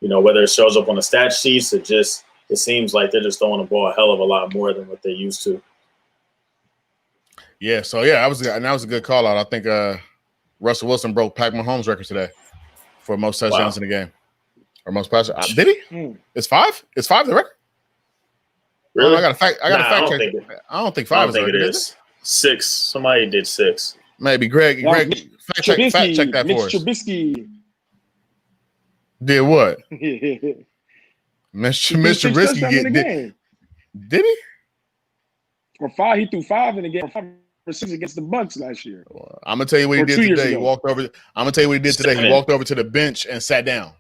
know, whether it shows up on the stat sheets or just it seems like they're just throwing the ball a hell of a lot more than what they used to. Yeah, so that was a good call out. I think Russell Wilson broke Pat Mahomes' record today for most touchdowns in the game, or most passes. Did he? It's 5. It's 5 the record. Really? I got a fact check. I don't think 5 is the record. It is 6. Somebody did 6. Maybe Greg. Fact check that for us. Trubisky did what? Mr. Trubisky did he? Or 5? He threw 5 in the game. 5 or 6 against the Bucks last year. I'm gonna tell you what he did today. He walked over. I'm gonna tell you what he did today. He walked over to the bench and sat down.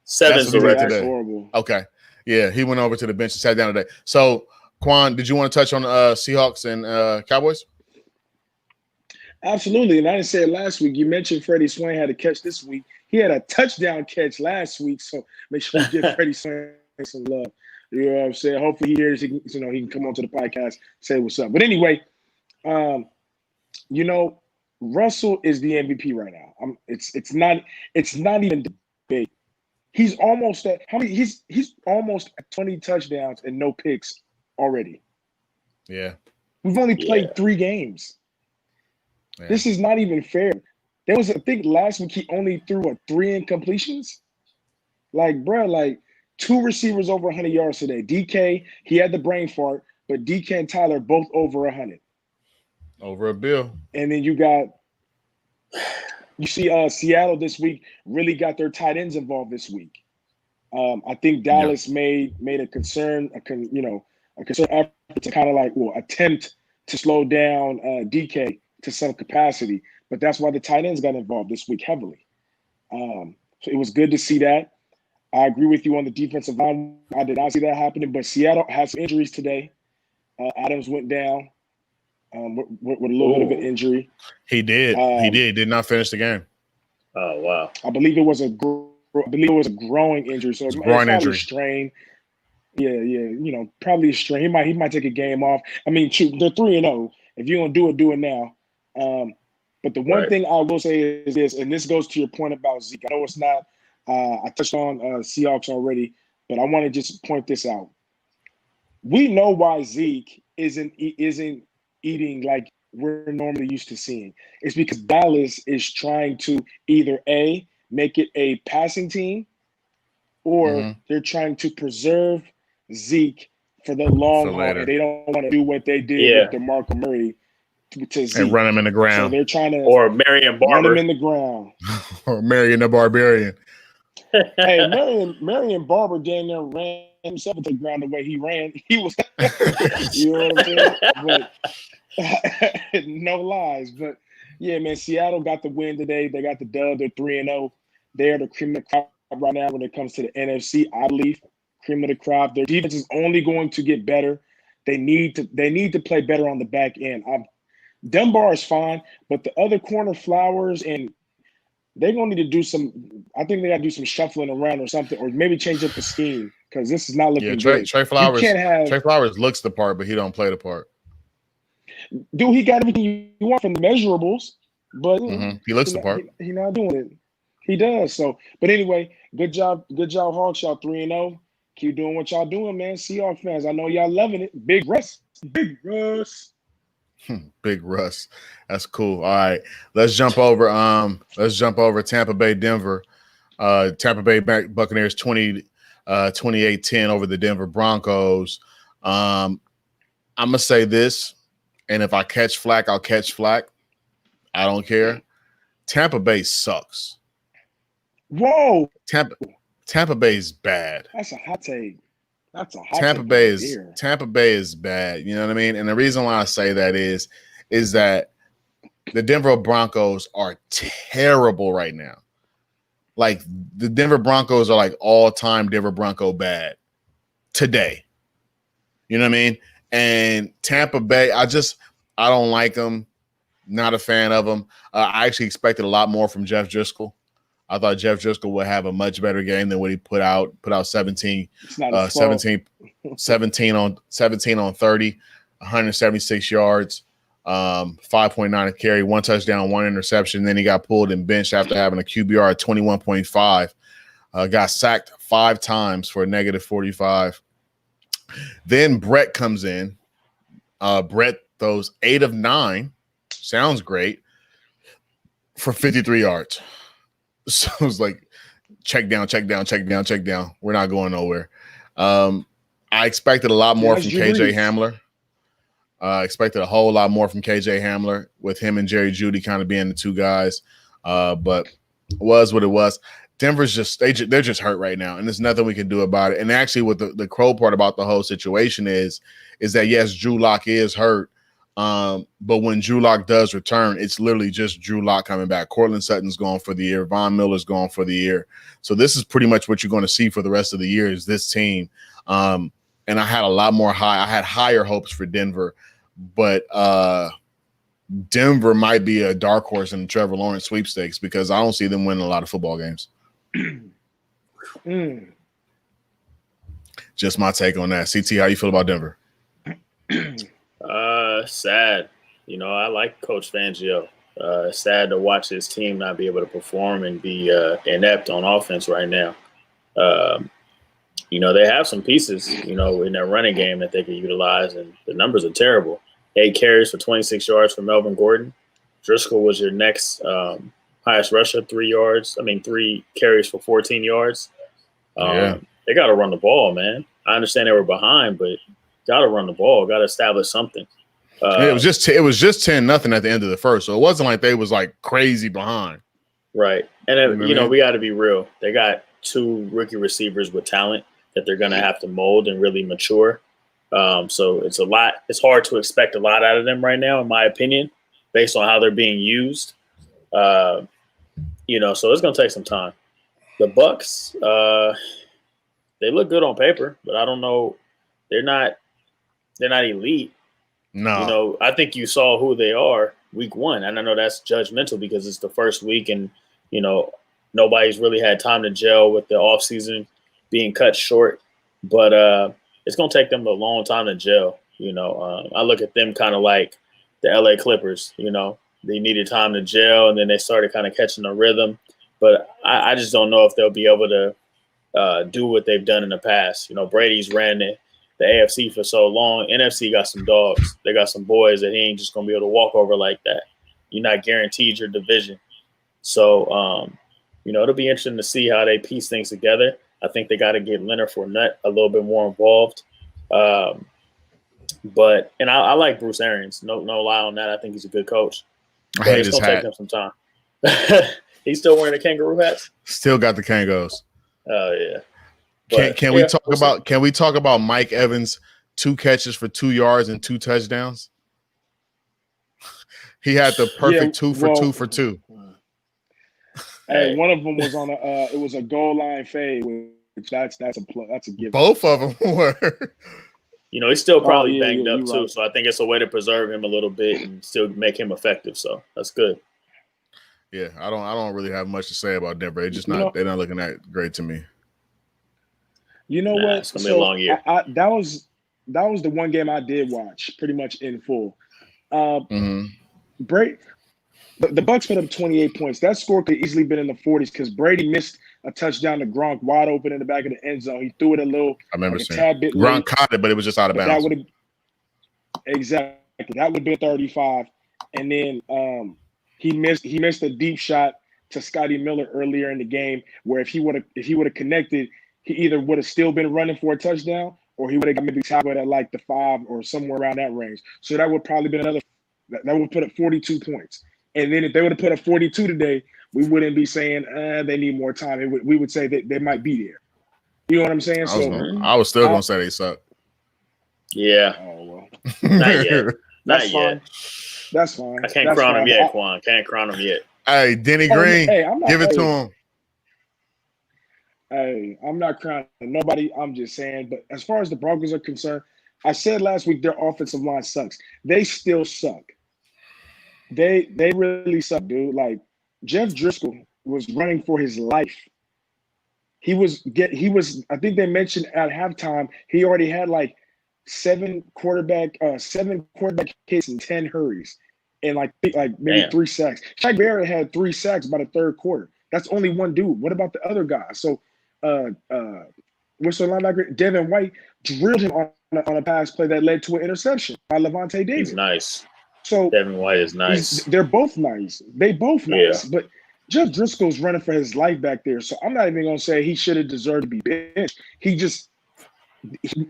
7's the record. That's horrible. Okay, yeah, he went over to the bench and sat down today. So, Quan, did you want to touch on Seahawks and Cowboys? Absolutely, and I didn't say it last week. You mentioned Freddie Swain had a catch this week. He had a touchdown catch last week, so make sure you give Freddie Swain some love. You know what I'm saying? Hopefully he hears. He can come onto the podcast, say what's up. But anyway. You know, Russell is the MVP right now. It's not even debate. He's almost at he's almost at 20 touchdowns and no picks already. Yeah. We've only played 3 games. Yeah. This is not even fair. There was, I think last week he only threw 3 incompletions. Like, bro, like 2 receivers over 100 yards today. DK, he had the brain fart, but DK and Tyler both over 100. Over a bill. And then you see Seattle this week really got their tight ends involved this week. I think Dallas made a concern effort to kind of like attempt to slow down DK to some capacity, but that's why the tight ends got involved this week heavily. So it was good to see that. I agree with you on the defensive line. I did not see that happening, but Seattle had some injuries today. Adams went down. With a little bit of an injury. He did. He did not finish the game. Oh wow! I believe it was a growing injury. So it's growing injury. Strain. Yeah. You know, probably a strain. He might take a game off. I mean, they're 3-0. If you're gonna do it now. But the one thing I will say is this, and this goes to your point about Zeke. I know it's not. I touched on Seahawks already, but I want to just point this out. We know why Zeke isn't eating like we're normally used to seeing. It's because Dallas is trying to either A, make it a passing team, or they're trying to preserve Zeke for the long haul. They don't want to do what they did with DeMarco Murray to Zeke. And run him in the ground. So they're trying to or Marion Barber. Run him in the ground. Or Marion the Barbarian. Hey, Marion Barber damn near ran himself into the ground the way he ran. He was, you know what I'm saying? But no lies. But yeah, man, Seattle got the win today. They got the dub. They're 3-0. They're the cream of the crop right now when it comes to the NFC. I believe cream of the crop. Their defense is only going to get better. They need to play better on the back end. Dunbar is fine, but the other corner, Flowers, and they're going to need to do some. I think they got to do some shuffling around or something, or maybe change up the scheme because this is not looking good. Trey Flowers. You can't have Trey Flowers looks the part, but he don't play the part. Dude, he got everything you want from the measurables, but he looks the part. He's not doing it. He does. So, but anyway, good job, Hawks. Y'all 3-0. Keep doing what y'all doing, man. Seahawks fans, I know y'all loving it. Big Russ. Big Russ. That's cool. All right. Let's jump over Tampa Bay, Denver. Tampa Bay Buccaneers 28-10 over the Denver Broncos. I'm gonna say this, and if I catch flack, I'll catch flack. I don't care. Tampa Bay sucks. Whoa. Tampa Bay is bad. That's a hot take. Tampa Bay is bad. You know what I mean? And the reason why I say that is that the Denver Broncos are terrible right now. Like the Denver Broncos are like all-time Denver Bronco bad today. You know what I mean? And Tampa Bay, I don't like them. Not a fan of them. I actually expected a lot more from Jeff Driscoll. I thought Jeff Driscoll would have a much better game than what he put out 17 on 30, 176 yards, 5.9 a carry, 1 touchdown, 1 interception. Then he got pulled and benched after having a QBR at 21.5. Got sacked 5 times for a negative 45. Then Brett comes in. Brett throws 8 of 9. Sounds great. For 53 yards. So it was like, check down. We're not going nowhere. I expected a lot more from KJ Hamler. I expected a whole lot more from KJ Hamler with him and Jerry Jeudy kind of being the two guys. But it was what it was. Denver's they're just hurt right now, and there's nothing we can do about it. And actually, what the crow part about the whole situation is that yes, Drew Lock is hurt. But when Drew Lock does return, it's literally just Drew Lock coming back. Cortland Sutton's gone for the year. Von Miller's gone for the year. So this is pretty much what you're going to see for the rest of the year is this team. And I had I had higher hopes for Denver, but Denver might be a dark horse in the Trevor Lawrence sweepstakes because I don't see them winning a lot of football games. Just my take on that. CT, how you feel about Denver? Sad. You know, I like Coach Fangio. Sad to watch his team not be able to perform and be inept on offense right now. You know, they have some pieces, you know, in their running game that they could utilize, and the numbers are terrible. 8 carries for 26 yards for Melvin Gordon. Driscoll was your next highest rusher, 3 carries for 14 yards. They got to run the ball, man. I understand they were behind, but got to run the ball, got to establish something. It was just 10-0 at the end of the first, so it wasn't like they was like crazy behind. Right, and you know we got to be real. They got 2 rookie receivers with talent that they're going to have to mold and really mature. So it's a lot. It's hard to expect a lot out of them right now, in my opinion, based on how they're being used. You know, so it's going to take some time. The Bucks, they look good on paper, but I don't know. They're not elite. No. You know, I think you saw who they are week 1. And I know that's judgmental because it's the first week and, you know, nobody's really had time to gel with the offseason being cut short. But it's going to take them a long time to gel. You know, I look at them kind of like the LA Clippers. You know, they needed time to gel and then they started kind of catching a rhythm. But I just don't know if they'll be able to do what they've done in the past. You know, Brady's ran the AFC for so long. NFC got some dogs. They got some boys that he ain't just going to be able to walk over like that. You're not guaranteed your division. So, you know, it'll be interesting to see how they piece things together. I think they got to get Leonard Fournette a little bit more involved. But I like Bruce Arians. No lie on that. I think he's a good coach. I hate his hat. Take him some time. He's still wearing the kangaroo hats? Still got the Kangos. Oh yeah. Can we talk about Mike Evans' 2 catches for 2 yards and 2 touchdowns? He had the perfect 2 for 2 for 2. Hey, one of them was on it was a goal line fade, which that's a given. Both of them were. You know, he's still probably banged up too, right. so I think it's a way to preserve him a little bit and still make him effective. So that's good. Yeah, I don't really have much to say about Denver. They're just not they're not looking that great to me. You know what? It's gonna be a long year. That was the one game I did watch pretty much in full. Brady, the Bucks put up 28 points. That score could easily been in the 40s because Brady missed a touchdown to Gronk wide open in the back of the end zone. He threw it a tad bit Gronk late, caught it, but it was just out of bounds. That would have been 35. And then he missed a deep shot to Scotty Miller earlier in the game, where if he would have connected, he either would have still been running for a touchdown or he would have got maybe tackled at like the 5 or somewhere around that range. So that would probably been another that would put up 42 points. And then if they would have put up 42 today, we wouldn't be saying they need more time. We would say that they might be there. You know what I'm saying? I was still gonna say they suck. Yeah. Oh well. Not yet. Not yet. That's fine. I can't crown him yet, Quan. Can't crown him yet. Hey, Denny Green, give it to him. Hey, I'm not crowning nobody. I'm just saying. But as far as the Broncos are concerned, I said last week their offensive line sucks. They still suck. They really suck, dude. Like Jeff Driscoll was running for his life. He was. I think they mentioned at halftime he already had like 7 quarterback hits and 10 hurries, and like maybe 3 sacks. Shaq Barrett had 3 sacks by the third quarter. That's only one dude. What about the other guys? So, what's the linebacker? Devin White drilled him on a pass play that led to an interception by Levante David. He's nice. So Devin White is nice. They're both nice. They both nice. Yeah. But Jeff Driscoll's running for his life back there. So I'm not even gonna say he should have deserved to be benched.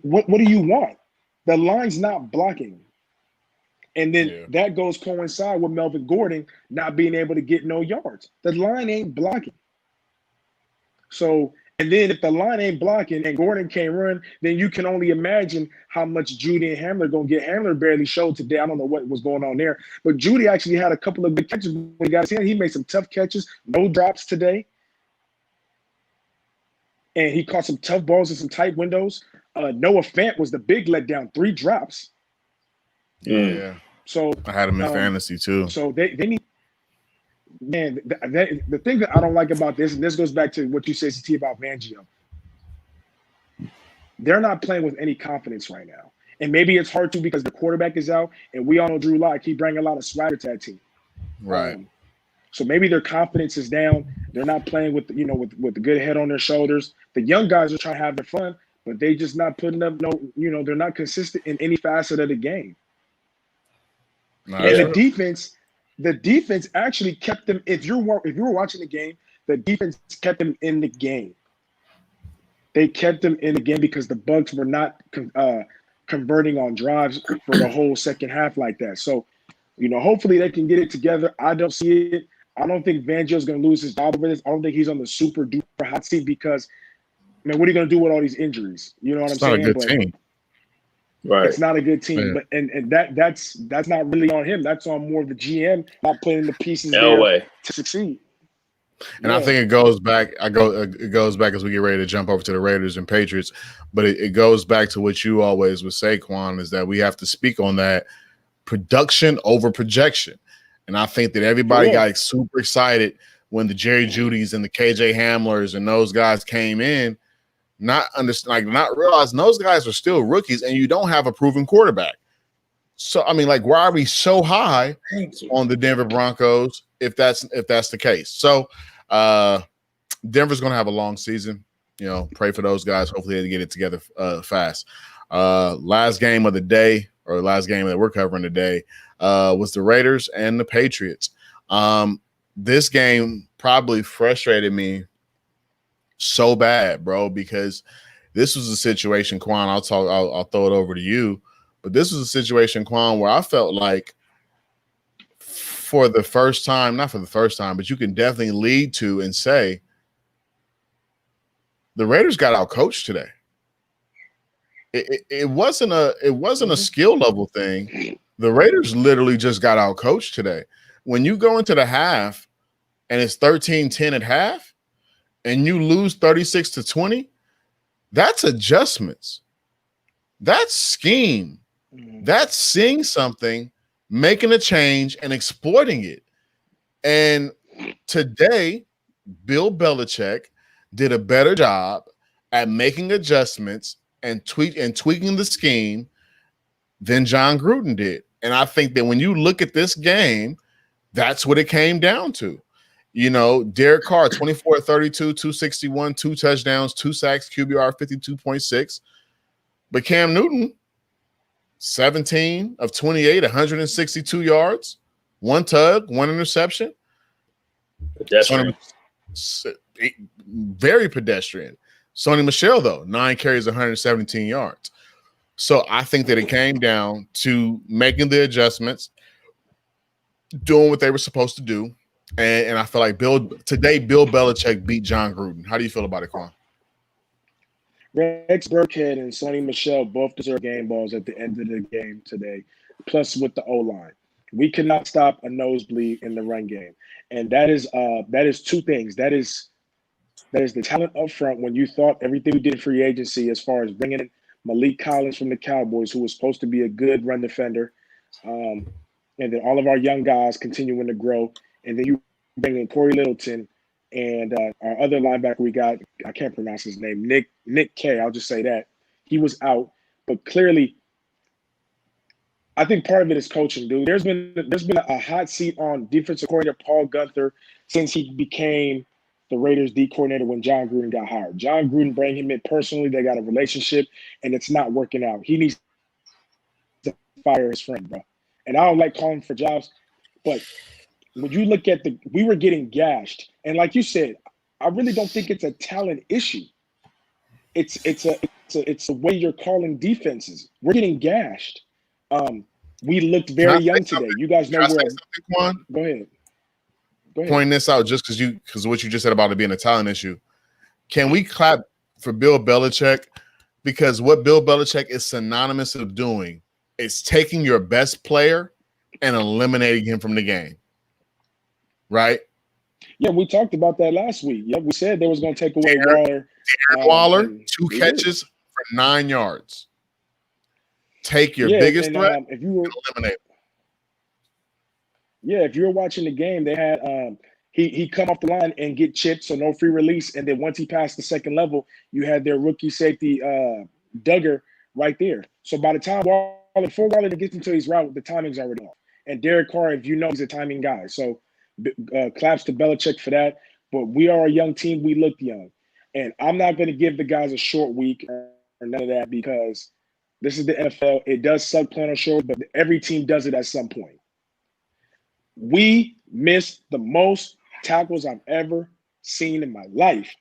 What do you want? The line's not blocking. And then that goes coincide with Melvin Gordon not being able to get no yards. The line ain't blocking. So, and then if the line ain't blocking and Gordon can't run, then you can only imagine how much Judy and Hamler going to get. Hamler barely showed today. I don't know what was going on there. But Judy actually had a couple of good catches when he got his hand. He made some tough catches, no drops today. And he caught some tough balls in some tight windows. Noah Fant was the big letdown, 3 drops. Yeah. So I had him in fantasy too. So they need, man. The thing that I don't like about this, and this goes back to what you said, CT, about Fangio. They're not playing with any confidence right now, and maybe it's hard to because the quarterback is out, and we all know Drew Lock. He bring a lot of swagger to that team. Right. So maybe their confidence is down. They're not playing with the good head on their shoulders. The young guys are trying to have their fun, but they just not putting up they're not consistent in any facet of the game. And the defense actually kept them. If you were watching the game, the defense kept them in the game. They kept them in the game because the Bucs were not converting on drives for the whole second half like that. So, hopefully they can get it together. I don't see it. I don't think Fangio's going to lose his job over this. I don't think he's on the super duper hot seat because, man, what are you going to do with all these injuries? You know what I'm saying? It's not a good team. Right. It's not a good team, but and that's not really on him. That's on more of the GM not putting the pieces there to succeed. And I think it goes back. It goes back as we get ready to jump over to the Raiders and Patriots. But it goes back to what you always would say, Quan, is that we have to speak on that production over projection. And I think that everybody got super excited when the Jerry Judys and the KJ Hamlers and those guys came in. Not realizing those guys are still rookies and you don't have a proven quarterback. So I mean, why are we so high on the Denver Broncos if that's the case? So Denver's gonna have a long season. Pray for those guys. Hopefully they get it together fast. Last game of the day, or last game that we're covering today, was the Raiders and the Patriots. This game probably frustrated me so bad, bro, because this was a situation, Quan. I'll throw it over to you, but this was a situation, Quan, where I felt like not for the first time, but you can definitely lead to and say The Raiders got out coached today. It wasn't a skill level thing. The Raiders literally just got out coached today. When you go into the half and it's 13-10 at half and you lose 36-20, that's adjustments. That's scheme. That's seeing something, making a change, and exploiting it. And today, Bill Belichick did a better job at making adjustments and tweaking the scheme than John Gruden did. And I think that when you look at this game, that's what it came down to. You know, Derek Carr, 24-32, 261, 2 touchdowns, 2 sacks, QBR 52.6. But Cam Newton, 17 of 28, 162 yards, 1 tug, 1 interception. Pedestrian. Very pedestrian. Sony Michel, though, 9 carries, 117 yards. So I think that it came down to making the adjustments, doing what they were supposed to do. And I feel like Bill Belichick beat John Gruden. How do you feel about it, Quan? Rex Burkhead and Sony Michel both deserve game balls at the end of the game today, plus with the O-line. We cannot stop a nosebleed in the run game. And that is 2 things. That is the talent up front. When you thought everything we did in free agency as far as bringing in Malik Collins from the Cowboys, who was supposed to be a good run defender, and then all of our young guys continuing to grow, and then you bring in Corey Littleton and our other linebacker we got, I can't pronounce his name, Nick K. I'll just say that. He was out, but clearly I think part of it is coaching, dude. There's been a hot seat on defensive coordinator Paul Guenther since he became the Raiders D coordinator when John Gruden got hired. John Gruden brought him in personally. They got a relationship, and it's not working out. He needs to fire his friend, bro. And I don't like calling for jobs, but when you look at we were getting gashed. And like you said, I really don't think it's a talent issue. It's the way you're calling defenses. We're getting gashed. We looked very young today. You guys know where. Quan? Go ahead. Pointing this out just because what you just said about it being a talent issue. Can we clap for Bill Belichick? Because what Bill Belichick is synonymous of doing is taking your best player and eliminating him from the game. Right? Yeah, we talked about that last week. Yeah, we said they was going to take away Waller. Waller, 2 catches for 9 yards. Take your biggest threat and eliminate. Yeah, if you were watching the game, they had he come off the line and get chipped, so no free release. And then once he passed the second level, you had their rookie safety Duggar right there. So by the time before Waller gets into his route, the timing's already off. And Derek Carr, if you know, he's a timing guy. So claps to Belichick for that. But we are a young team. We look young. And I'm not going to give the guys a short week or none of that because this is the NFL. It does suck playing on short, but every team does it at some point. We missed the most tackles I've ever seen in my life.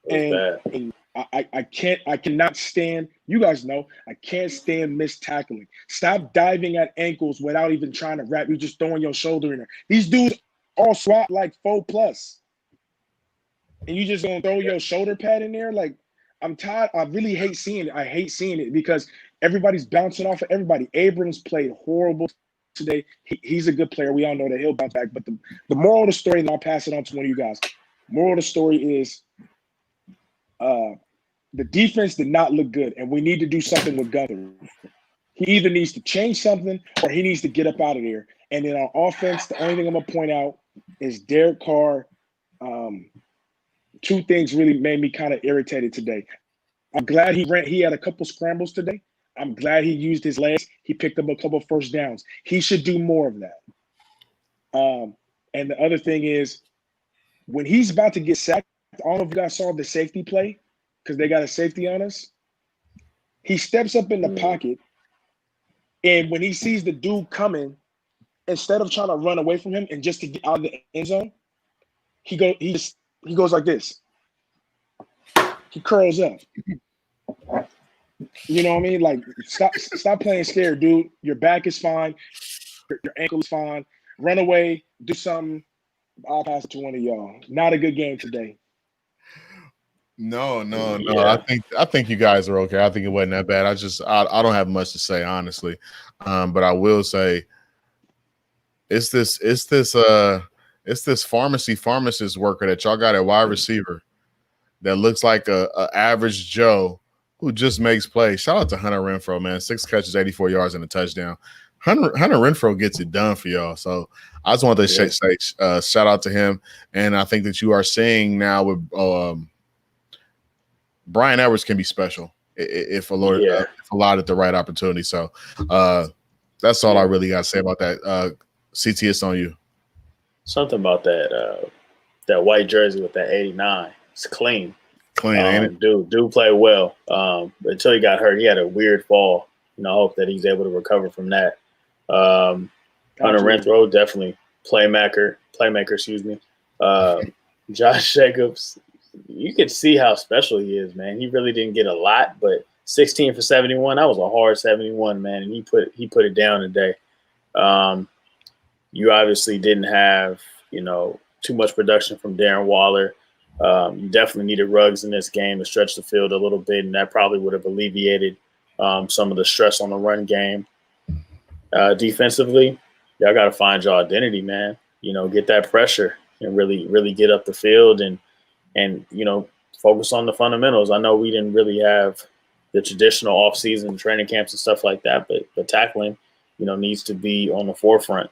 And I cannot stand, you guys know, I can't stand missed tackling. Stop diving at ankles without even trying to wrap. You're just throwing your shoulder in there. These dudes all swat like 4+. And you just gonna throw your shoulder pad in there? Like, I'm tired. I really hate seeing it. I hate seeing it because everybody's bouncing off of everybody. Abrams played horrible today. He's a good player. We all know that he'll bounce back. But the moral of the story, and I'll pass it on to one of you guys. Moral of the story is the defense did not look good, and we need to do something with Guenther. He either needs to change something or he needs to get up out of there. And then on offense, the only thing I'm going to point out is Derek Carr. 2 things really made me kind of irritated today. I'm glad he had a couple scrambles today. I'm glad he used his legs. He picked up a couple first downs. He should do more of that. And the other thing is when he's about to get sacked, I don't know if you guys saw the safety play because they got a safety on us. He steps up in the pocket, and when he sees the dude coming, instead of trying to run away from him and just to get out of the end zone, he goes like this. He curls up. You know what I mean? Like, stop playing scared, dude. Your back is fine. Your ankle is fine. Run away. Do something. I'll pass it to one of y'all. Not a good game today. No. Yeah. I think you guys are okay. I think it wasn't that bad. I don't have much to say, honestly. But I will say it's this pharmacist worker that y'all got at wide receiver that looks like a average Joe who just makes plays. Shout out to Hunter Renfrow, man. 6 catches, 84 yards, and a touchdown. Hunter Renfrow gets it done for y'all. So I just wanted to say shout out to him. And I think that you are seeing now with Brian Edwards can be special if allotted the right opportunity. So that's all I really got to say about that. CT, it's on you. Something about that white jersey with that 89. It's clean. Ain't it? Dude played well. Until he got hurt, he had a weird fall. I hope that he's able to recover from that. Hunter Renfrow, definitely playmaker, excuse me. Josh Jacobs, you could see how special he is, man. He really didn't get a lot, but 16 for 71, that was a hard 71, man, and he put it down today. You obviously didn't have, too much production from Darren Waller. You definitely needed Ruggs in this game to stretch the field a little bit, and that probably would have alleviated some of the stress on the run game. Defensively, y'all got to find your identity, man. Get that pressure and really get up the field and focus on the fundamentals. I know we didn't really have the traditional off-season training camps and stuff like that, but tackling, needs to be on the forefront.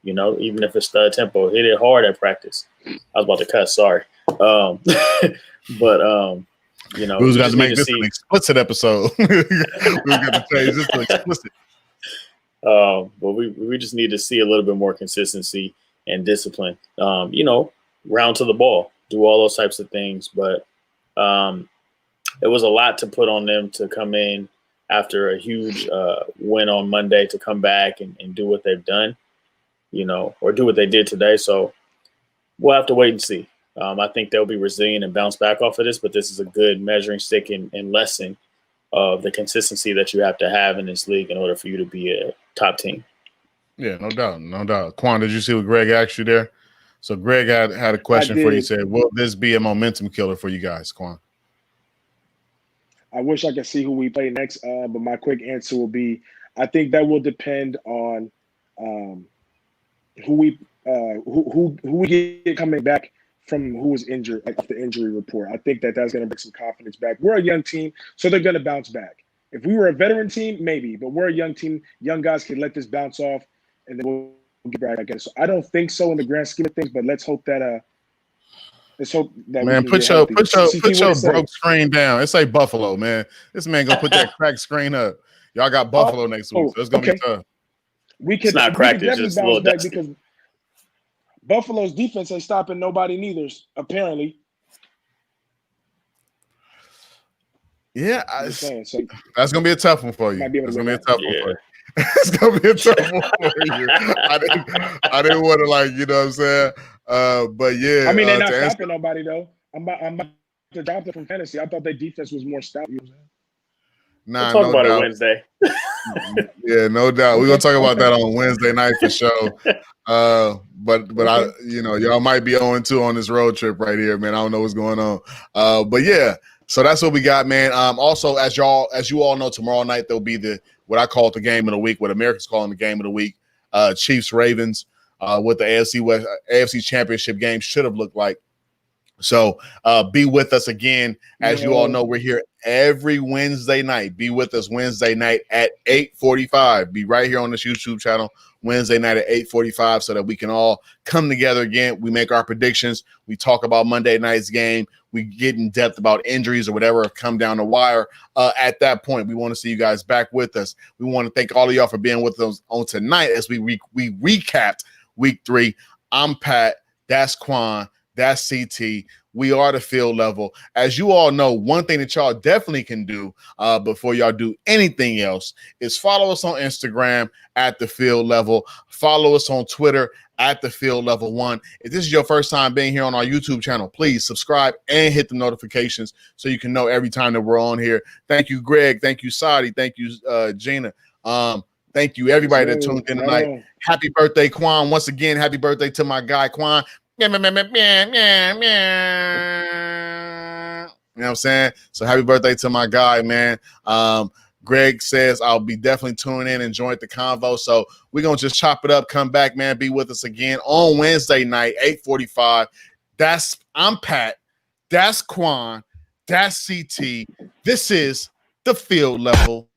Even if it's the tempo, hit it hard at practice. I was about to cuss, sorry. But who's got to make this an explicit episode? We've got to change this to explicit. But we just need to see a little bit more consistency and discipline. Round to the ball, do all those types of things. But it was a lot to put on them to come in after a huge win on Monday to come back and do what they've done, or do what they did today. So we'll have to wait and see. I think they'll be resilient and bounce back off of this, but this is a good measuring stick and lesson of the consistency that you have to have in this league in order for you to be a top team. Yeah, no doubt. Quan, did you see what Greg asked you there? So Greg had a question for you. He said, will this be a momentum killer for you guys, Quan? I wish I could see who we play next, but my quick answer will be, I think that will depend on who we get coming back from who was injured, like the injury report. I think that's going to bring some confidence back. We're a young team, so they're going to bounce back. If we were a veteran team, maybe, but we're a young team. Young guys can let this bounce off, and then we'll get back, I guess. So I don't think so in the grand scheme of things, but let's hope that. Man, put your broke screen down. It's like Buffalo, man. This man gonna put that cracked screen up. Y'all got Buffalo next week, so it's gonna be tough. It's not cracked, it's just a little dusty. Because Buffalo's defense ain't stopping nobody neither, apparently. Yeah, that's gonna be a tough one for you. It's gonna be a tough one for you. It's gonna be a tough one for you. I didn't want to, like, you know what I'm saying. But yeah, I mean, they're not stopping nobody though. I'm about to drop it from fantasy. I thought their defense was more stout. Nah, we'll talk about it Wednesday. Yeah, no doubt. We're gonna talk about that on Wednesday night for sure. But I, y'all might be 0-2 on this road trip right here, man. I don't know what's going on. But yeah, so that's what we got, man. Also, as you all know, tomorrow night there'll be what I call it the game of the week, what America's calling the game of the week. Chiefs Ravens, what the AFC Championship game should have looked like. So be with us again. As you all know, we're here every Wednesday night. Be with us Wednesday night at 8:45. Be right here on this YouTube channel Wednesday night at 8:45 so that we can all come together again. We make our predictions. We talk about Monday night's game. We get in depth about injuries or whatever have come down the wire. At that point, we want to see you guys back with us. We want to thank all of y'all for being with us on tonight as we recapped Week 3. I'm Pat. That's Quan. That's CT. We are the Field Level. As you all know, one thing that y'all definitely can do before y'all do anything else is follow us on Instagram at the Field Level. Follow us on Twitter at the Field Level 1. If this is your first time being here on our YouTube channel, please subscribe and hit the notifications so you can know every time that we're on here. Thank you, Greg. Thank you, Sadi. Thank you, Gina. Thank you, everybody that tuned in tonight. Happy birthday, Quan. Once again, happy birthday to my guy, Quan. You know what I'm I'm saying? So happy birthday to my guy, man. Greg says I'll be definitely tuning in and join the convo. So we're going to just chop it up, come back, man, be with us again on Wednesday night, 8:45. I'm Pat. That's Quan. That's CT. This is the Field Level